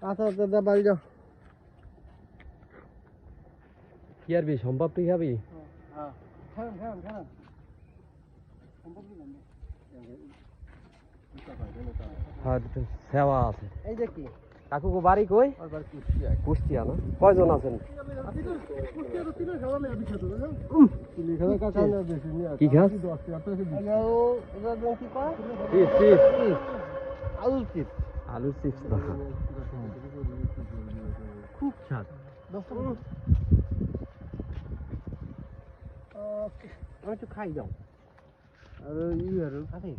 আচ্ছা দাদা বাড়ি যাও। কি আর বি সম্ভব তুই খাবি? হ্যাঁ খান হ্যাঁ সেবা আছে। এই যে কি কাকু বাড়ি কই? কুষ্টিয়া না? কয়জন আছেন? কি খাস? আলুর চিপস। আলুর চিপস না। খুব স্বাদ। আমি একটু খাই দাও। আর খাই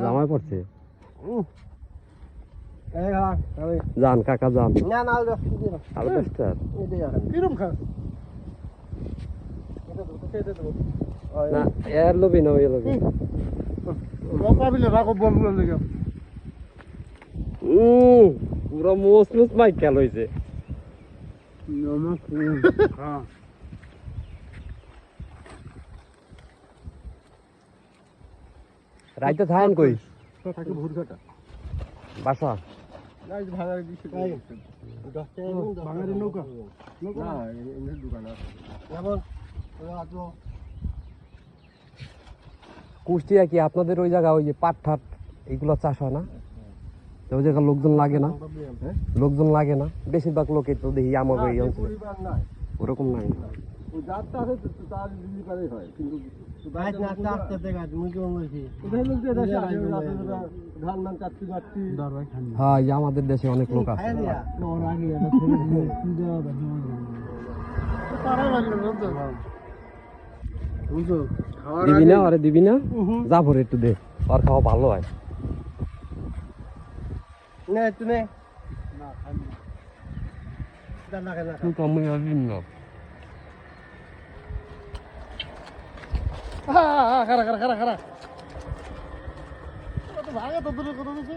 জামাই পড়ছে। যান কাকা যান। আলু দশটা কিরম খা না এর লবি না ওই লবি। পুরো মোস মোস মাইকাল হয়েছে। রাইতে থাকেন কই? বাসা কুষ্টিয়া কি আপনাদের ওই জায়গা ওই যে পাট ঠাট এইগুলো চাষ হয় না? ওই জায়গায় লোকজন লাগে না? লোকজন লাগে না? বেশিরভাগ লোকে তো দেখি আমার এই অঞ্চলে ওরকম নাই। হ্যাঁ আমাদের দেশে অনেক লোক আছে। দিবি না? আরে দিবি না? যাবো একটু দে, আর খাওয়া ভালো হয়। কমই হবে না। খারা ভাগে তো দূরে কথা দিচ্ছে।